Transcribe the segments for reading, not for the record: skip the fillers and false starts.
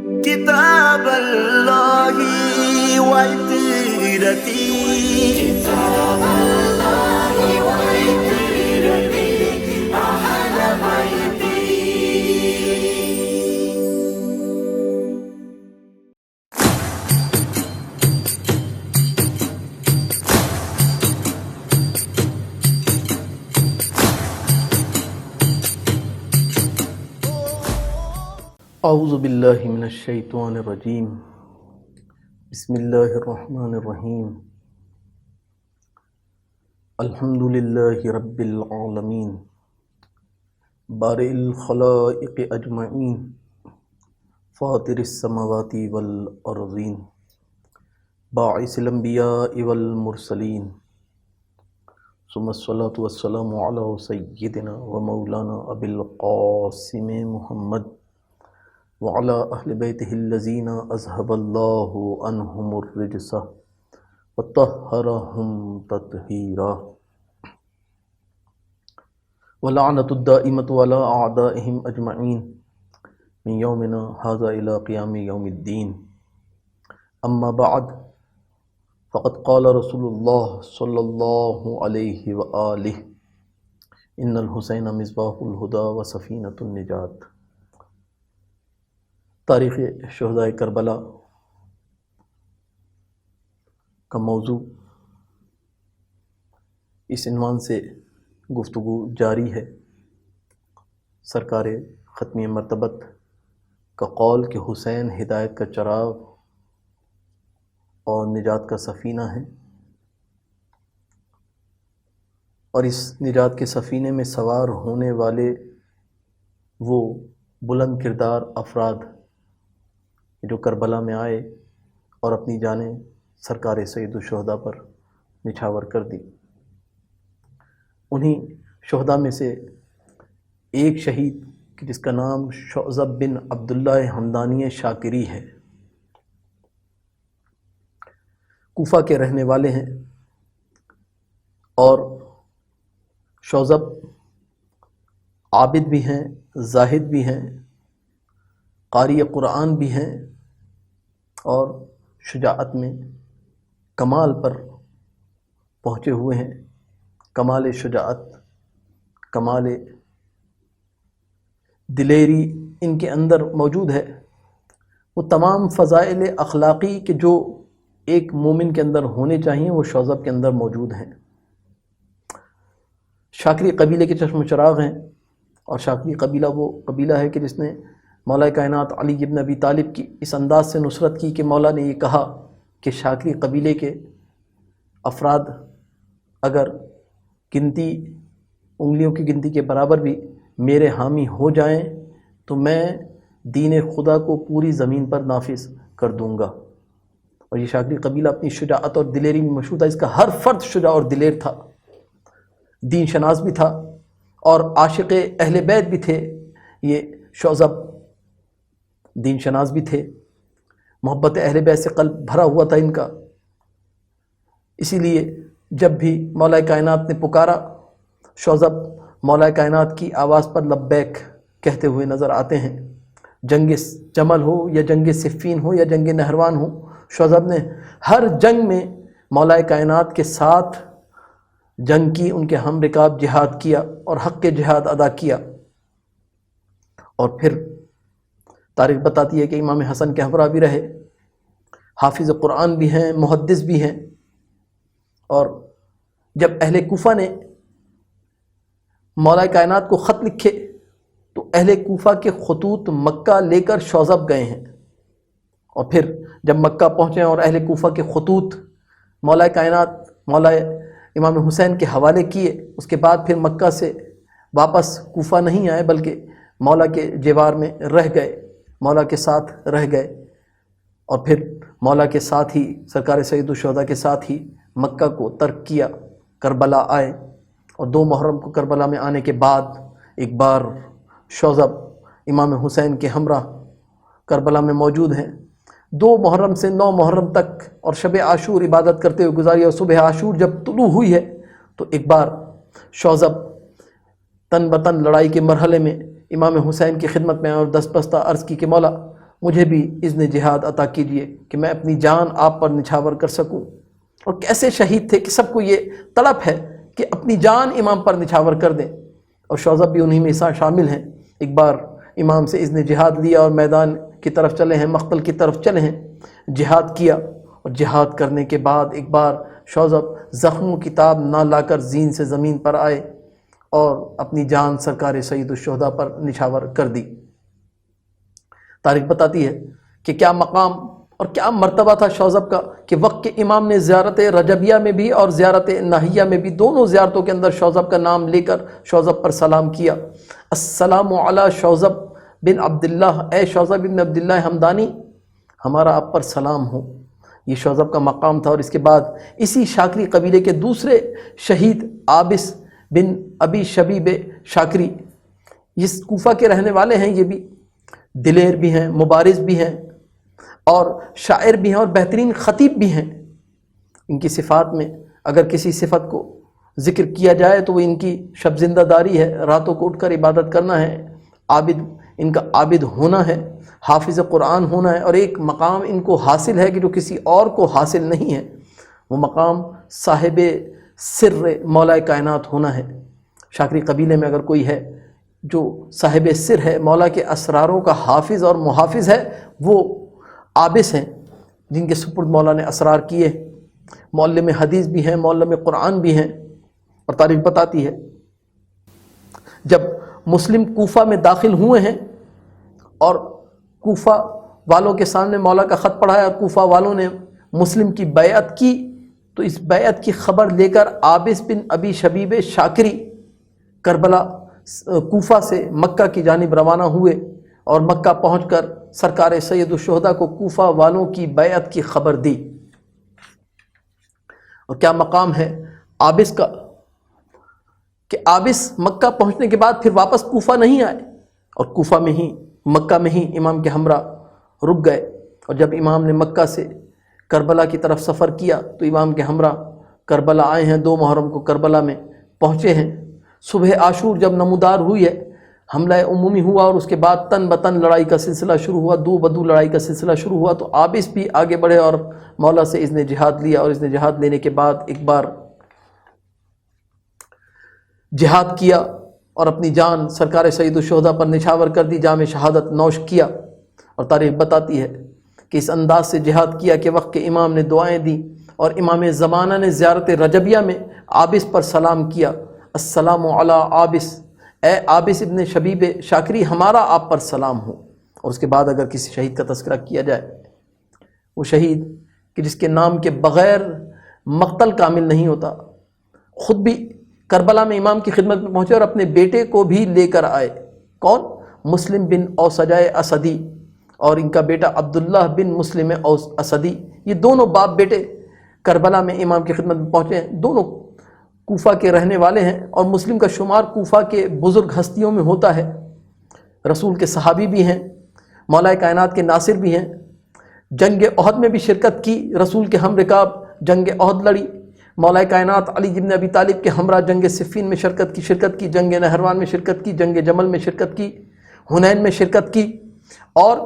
كتاب الله وعترتي كتاب الله وعترتي أهل بيتي. اعوذ باللہ من الشیطان الرجیم. بسم اللہ الرحمن الرحیم. الحمد للہ رب العالمین بارئ الخلائق اجمعین فاطر السماوات والارضین باعث الانبیاء والمرسلین ثم الصلاة والسلام علی سیدنا ومولانا ابی القاسم محمد وعلى أهل بيته الذين أذهب الله عنهم الرجس وطهرهم تطهيرا ولعنة الدائمة على أعدائهم أجمعين من يومنا هذا إلى قيام يوم الدين. أما بعد فقد قال رسول الله صلى الله عليه وآله إن الحسين مصباح الهدى وسفينة النجاة. تاریخ شہداء کربلا کا موضوع اس عنوان سے گفتگو جاری ہے. سرکار ختمی مرتبت کا قول کہ حسین ہدایت کا چراغ اور نجات کا سفینہ ہے، اور اس نجات کے سفینے میں سوار ہونے والے وہ بلند کردار افراد جو کربلا میں آئے اور اپنی جانیں سرکار سید الشہداء پر نچھاور کر دی. انہی شہداء میں سے ایک شہید جس کا نام شعذب بن عبداللہ حمدانی شاکری ہے، کوفہ کے رہنے والے ہیں، اور شعذب عابد بھی ہیں، زاہد بھی ہیں، قاری قرآن بھی ہیں، اور شجاعت میں کمال پر پہنچے ہوئے ہیں. کمال شجاعت، کمال دلیری ان کے اندر موجود ہے. وہ تمام فضائل اخلاقی کہ جو ایک مومن کے اندر ہونے چاہیے وہ شعذب کے اندر موجود ہیں. شاکری قبیلے کے چشم و چراغ ہیں، اور شاکری قبیلہ وہ قبیلہ ہے کہ جس نے مولا کائنات علی ابن ابی طالب کی اس انداز سے نصرت کی کہ مولا نے یہ کہا کہ شاکری قبیلے کے افراد اگر گنتی انگلیوں کی گنتی کے برابر بھی میرے حامی ہو جائیں تو میں دین خدا کو پوری زمین پر نافذ کر دوں گا. اور یہ شاکری قبیلہ اپنی شجاعت اور دلیری میں مشہور تھا. اس کا ہر فرد شجاع اور دلیر تھا، دین شناس بھی تھا، اور عاشق اہل بیت بھی تھے. یہ شعذب دین شناس بھی تھے، محبت اہل بیت سے قلب بھرا ہوا تھا ان کا. اسی لیے جب بھی مولا کائنات نے پکارا، شعذب مولا کائنات کی آواز پر لبیک کہتے ہوئے نظر آتے ہیں. جنگ جمل ہو یا جنگ صفین ہو یا جنگ نہروان ہو، شعذب نے ہر جنگ میں مولا کائنات کے ساتھ جنگ کی، ان کے ہم رکاب جہاد کیا اور حق کے جہاد ادا کیا. اور پھر تاریخ بتاتی ہے کہ امام حسن کے ہمراہ بھی رہے، حافظ قرآن بھی ہیں، محدث بھی ہیں. اور جب اہل کوفہ نے مولا کائنات کو خط لکھے تو اہل کوفہ کے خطوط مکہ لے کر شعذب گئے ہیں. اور پھر جب مکہ پہنچے اور اہل کوفہ کے خطوط مولا کائنات مولا امام حسین کے حوالے کیے، اس کے بعد پھر مکہ سے واپس کوفہ نہیں آئے بلکہ مولا کے جوار میں رہ گئے، مولا کے ساتھ رہ گئے. اور پھر مولا کے ساتھ ہی سرکار سید الشہداء کے ساتھ ہی مکہ کو ترک کیا، کربلا آئے. اور 2 محرم کو کربلا میں آنے کے بعد ایک بار شعذب امام حسین کے ہمراہ کربلا میں موجود ہیں. 2 محرم سے 9 محرم تک اور شب عاشور عبادت کرتے ہوئے گزاری، اور صبح عاشور جب طلوع ہوئی ہے تو ایک بار شعذب تن بتن لڑائی کے مرحلے میں امام حسین کی خدمت میں اور دست بستہ عرض کی کہ مولا مجھے بھی اذن جہاد عطا کیجیے کہ میں اپنی جان آپ پر نچھاور کر سکوں۔ اور کیسے شہید تھے کہ سب کو یہ تڑپ ہے کہ اپنی جان امام پر نچھاور کر دیں، اور شوذب بھی انہی میں شامل ہیں۔ ایک بار امام سے اذن جہاد لیا اور میدان کی طرف چلے ہیں، مقتل کی طرف چلے ہیں، جہاد کیا، اور جہاد کرنے کے بعد ایک بار شوذب زخموں کی تاب نہ لا کر زین سے زمین پر آئے اور اپنی جان سرکار سید الشہداء پر نچھاور کر دی۔ تاریخ بتاتی ہے کہ کیا مقام اور کیا مرتبہ تھا شوذب کا کہ وقت کے امام نے زیارت رجبیہ میں بھی اور زیارت ناہیہ میں بھی، دونوں زیارتوں کے اندر شوذب کا نام لے کر شوذب پر سلام کیا۔ السلام علی شوذب بن عبداللہ، اے شوذب بن عبداللہ ہمدانی، ہمارا آپ پر سلام ہو۔ یہ شوذب کا مقام تھا۔ اور اس کے بعد اسی شاکری قبیلے کے دوسرے شہید عابس بن ابی شبیب شاکری، یہ کوفہ کے رہنے والے ہیں، یہ بھی دلیر بھی ہیں، مبارز بھی ہیں، اور شاعر بھی ہیں، اور بہترین خطیب بھی ہیں۔ ان کی صفات میں اگر کسی صفت کو ذکر کیا جائے تو وہ ان کی شب زندہ داری ہے، راتوں کو اٹھ کر عبادت کرنا ہے، عابد، ان کا عابد ہونا ہے، حافظ قرآن ہونا ہے، اور ایک مقام ان کو حاصل ہے کہ جو کسی اور کو حاصل نہیں ہے، وہ مقام صاحب سر مولا کائنات ہونا ہے۔ شاکری قبیلے میں اگر کوئی ہے جو صاحب سر ہے، مولا کے اسراروں کا حافظ اور محافظ ہے، وہ عابس ہیں، جن کے سپرد مولا نے اسرار کیے، معلم حدیث بھی ہیں، معلم قرآن بھی ہیں۔ اور تاریخ بتاتی ہے جب مسلم کوفہ میں داخل ہوئے ہیں اور کوفہ والوں کے سامنے مولا کا خط پڑھایا اور کوفہ والوں نے مسلم کی بیعت کی، تو اس بیعت کی خبر لے کر عابس بن ابی شبیب شاکری کربلا کوفہ سے مکہ کی جانب روانہ ہوئے، اور مکہ پہنچ کر سرکار سید الشہداء کو کوفہ والوں کی بیعت کی خبر دی۔ اور کیا مقام ہے عابس کا کہ عابس مکہ پہنچنے کے بعد پھر واپس کوفہ نہیں آئے، اور کوفہ میں ہی، مکہ میں ہی امام کے ہمراہ رک گئے۔ اور جب امام نے مکہ سے کربلا کی طرف سفر کیا تو امام کے ہمراہ کربلا آئے ہیں، 2 محرم کو کربلا میں پہنچے ہیں۔ صبح عاشور جب نمودار ہوئی ہے، حملہ عمومی ہوا، اور اس کے بعد تن بتن لڑائی کا سلسلہ شروع ہوا، دو بدو لڑائی کا سلسلہ شروع ہوا، تو عابس بھی آگے بڑھے اور مولا سے اذن جہاد لیا، اور اذن جہاد لینے کے بعد ایک بار جہاد کیا اور اپنی جان سرکار سید الشہداء پر نچھاور کر دی، جام شہادت نوش کیا۔ اور تاریخ بتاتی ہے کہ اس انداز سے جہاد کیا کہ وقت کے امام نے دعائیں دیں، اور امام زمانہ نے زیارت رجبیہ میں عابس پر سلام کیا، السلام علی عابس، اے عابس ابن شبیب شاکری، ہمارا آپ پر سلام ہو۔ اور اس کے بعد اگر کسی شہید کا تذکرہ کیا جائے، وہ شہید کہ جس کے نام کے بغیر مقتل کامل نہیں ہوتا، خود بھی کربلا میں امام کی خدمت میں پہنچے اور اپنے بیٹے کو بھی لے کر آئے۔ کون؟ مسلم بن اوسجائے اسدی، اور ان کا بیٹا عبداللہ بن مسلم اسدی، یہ دونوں باپ بیٹے کربلا میں امام کی خدمت میں پہنچے ہیں۔ دونوں کوفہ کے رہنے والے ہیں، اور مسلم کا شمار کوفہ کے بزرگ ہستیوں میں ہوتا ہے، رسول کے صحابی بھی ہیں، مولا کائنات کے ناصر بھی ہیں، جنگ احد میں بھی شرکت کی، رسول کے ہم رکاب جنگ احد لڑی، مولا کائنات علی بن ابی طالب کے ہمراہ جنگ صفین میں شرکت کی، جنگ نہروان میں شرکت کی، جنگ جمل میں شرکت کی، حنین میں شرکت کی۔ اور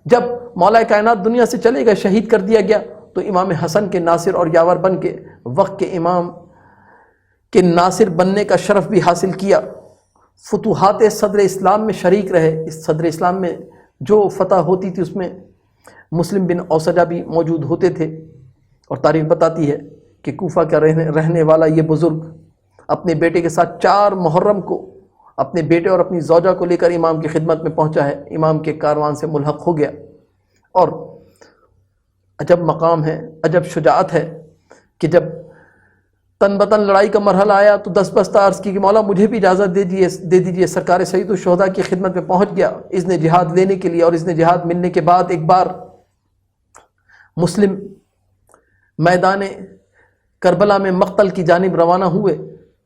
جب مولا کائنات دنیا سے چلے گئے، شہید کر دیا گیا، تو امام حسن کے ناصر اور یاور بن کے وقت کے امام کے ناصر بننے کا شرف بھی حاصل کیا۔ فتوحات صدر اسلام میں شریک رہے، اس صدر اسلام میں جو فتح ہوتی تھی اس میں مسلم بن اوسجہ بھی موجود ہوتے تھے۔ اور تاریخ بتاتی ہے کہ کوفہ کا رہنے والا یہ بزرگ اپنے بیٹے کے ساتھ 4 محرم کو اپنے بیٹے اور اپنی زوجہ کو لے کر امام کی خدمت میں پہنچا ہے، امام کے کاروان سے ملحق ہو گیا۔ اور عجب مقام ہے، عجب شجاعت ہے کہ جب تن بتن لڑائی کا مرحلہ آیا تو دست بستہ عرض کی کہ مولا مجھے بھی اجازت دے دیجئے، سرکار سید الشہداء کی خدمت میں پہنچ گیا اذن جہاد لینے کے لیے۔ اور اذن جہاد ملنے کے بعد ایک بار مسلم میدان کربلا میں مقتل کی جانب روانہ ہوئے،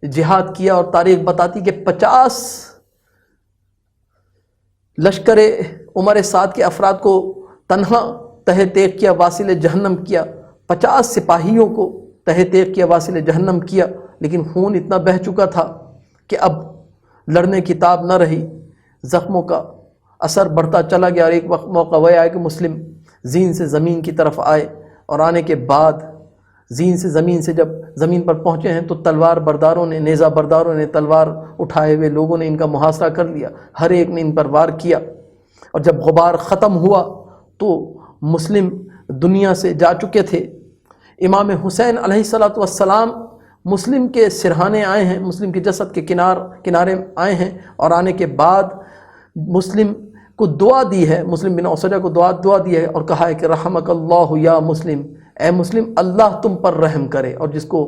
جہاد کیا، اور تاریخ بتاتی کہ 50 لشکر عمر سعد کے افراد کو تنہا تہ تیغ کیا، واصل جہنم کیا، 50 سپاہیوں کو تہ تیغ کیا، واصل جہنم کیا، لیکن خون اتنا بہہ چکا تھا کہ اب لڑنے کی تاب نہ رہی، زخموں کا اثر بڑھتا چلا گیا اور ایک وقت موقع وہ آیا کہ مسلم زین سے زمین کی طرف آئے، اور آنے کے بعد زین سے جب زمین پر پہنچے ہیں تو تلوار برداروں نے، نیزہ برداروں نے، تلوار اٹھائے ہوئے لوگوں نے ان کا محاصرہ کر لیا، ہر ایک نے ان پر وار کیا، اور جب غبار ختم ہوا تو مسلم دنیا سے جا چکے تھے۔ امام حسین علیہ الصلوۃ والسلام مسلم کے سرہانے آئے ہیں، مسلم کے جسد کے کنارے آئے ہیں، اور آنے کے بعد مسلم کو دعا دی ہے، مسلم بن اوسجہ کو دعا دی ہے اور کہا ہے کہ رحمک اللہ یا مسلم، اے مسلم اللہ تم پر رحم کرے۔ اور جس کو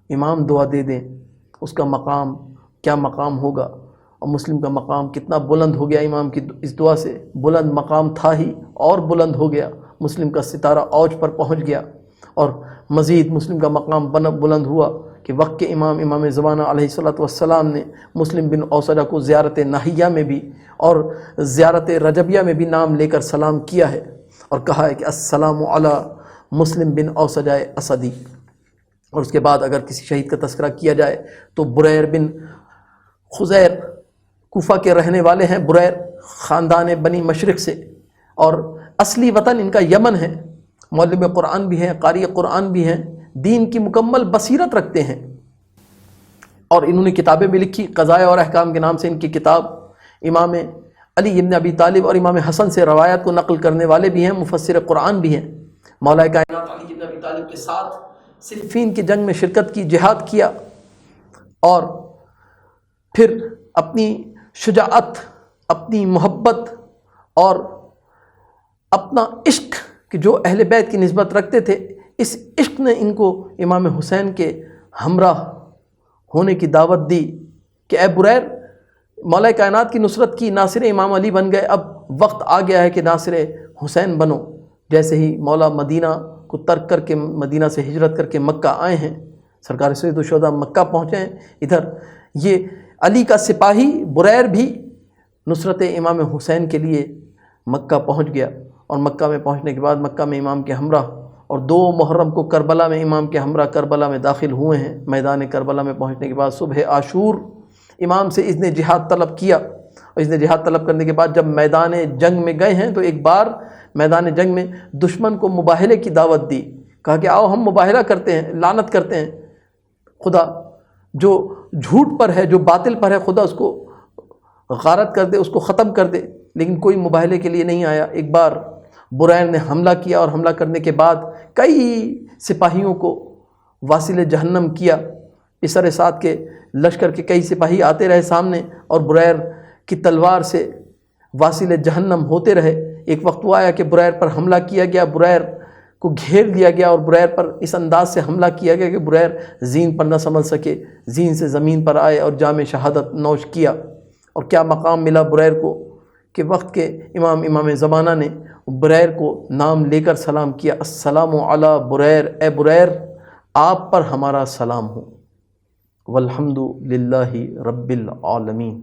امام دعا دے دیں اس کا مقام کیا مقام ہوگا، اور مسلم کا مقام کتنا بلند ہو گیا امام کی اس دعا سے، بلند مقام تھا ہی اور بلند ہو گیا، مسلم کا ستارہ اوج پر پہنچ گیا، اور مزید مسلم کا مقام بلند ہوا کہ وقت کے امام زمانہ علیہ الصلوۃ والسلام نے مسلم بن اوسجہ کو زیارت ناہیہ میں بھی اور زیارت رجبیہ میں بھی نام لے کر سلام کیا ہے، اور کہا ہے کہ السلام علی مسلم بن اوسجہ اسدی۔ اور اس کے بعد اگر کسی شہید کا تذکرہ کیا جائے تو بریر بن خزیر کوفہ کے رہنے والے ہیں، بریر خاندان بنی مشرق سے، اور اصلی وطن ان کا یمن ہے، معلم قرآن بھی ہیں، قاری قرآن بھی ہیں، دین کی مکمل بصیرت رکھتے ہیں، اور انہوں نے کتابیں بھی لکھی، قضاء اور احکام کے نام سے ان کی کتاب، امام علی ابن ابی طالب اور امام حسن سے روایات کو نقل کرنے والے بھی ہیں، مفسر قرآن بھی ہیں۔ مولا کائنات علی ابن ابی طالب کے ساتھ صفین کی جنگ میں شرکت کی، جہاد کیا، اور پھر اپنی شجاعت، اپنی محبت اور اپنا عشق کہ جو اہل بیت کی نسبت رکھتے تھے، اس عشق نے ان کو امام حسین کے ہمراہ ہونے کی دعوت دی کہ اے بریر، مولا کائنات کی نصرت کی، ناصر امام علی بن گئے، اب وقت آ گیا ہے کہ ناصر حسین بنو۔ جیسے ہی مولا مدینہ کو ترک کر کے، مدینہ سے ہجرت کر کے مکہ آئے ہیں، سرکار سید الشہداء مکہ پہنچے ہیں، ادھر یہ علی کا سپاہی بریر بھی نصرت امام حسین کے لیے مکہ پہنچ گیا، اور مکہ میں پہنچنے کے بعد مکہ میں امام کے ہمراہ، اور 2 محرم کو کربلا میں امام کے ہمراہ کربلا میں داخل ہوئے ہیں۔ میدان کربلا میں پہنچنے کے بعد صبح عاشور امام سے اذن جہاد طلب کیا، اور اذن جہاد طلب کرنے کے بعد جب میدان جنگ میں گئے ہیں تو ایک بار میدان جنگ میں دشمن کو مباہلے کی دعوت دی، کہا کہ آؤ ہم مباہلہ کرتے ہیں، لعنت کرتے ہیں، خدا جو جھوٹ پر ہے، جو باطل پر ہے، خدا اس کو غارت کر دے، اس کو ختم کر دے، لیکن کوئی مباہلے کے لیے نہیں آیا۔ ایک بار بریر نے حملہ کیا، اور حملہ کرنے کے بعد کئی سپاہیوں کو واصل جہنم کیا، پسر سعد کے لشکر کے کئی سپاہی آتے رہے سامنے، اور بریر کی تلوار سے واصل جہنم ہوتے رہے۔ ایک وقت وہ آیا کہ بریر پر حملہ کیا گیا، بریر کو گھیر لیا گیا، اور بریر پر اس انداز سے حملہ کیا گیا کہ بریر زین پر نہ سنبھل سکے، زین سے زمین پر آئے اور جام شہادت نوش کیا۔ اور کیا مقام ملا بریر کو کہ وقت کے امام زمانہ نے بریر کو نام لے کر سلام کیا، السلام علی بریر، اے بریر آپ پر ہمارا سلام ہو، والحمد للہ رب العالمین۔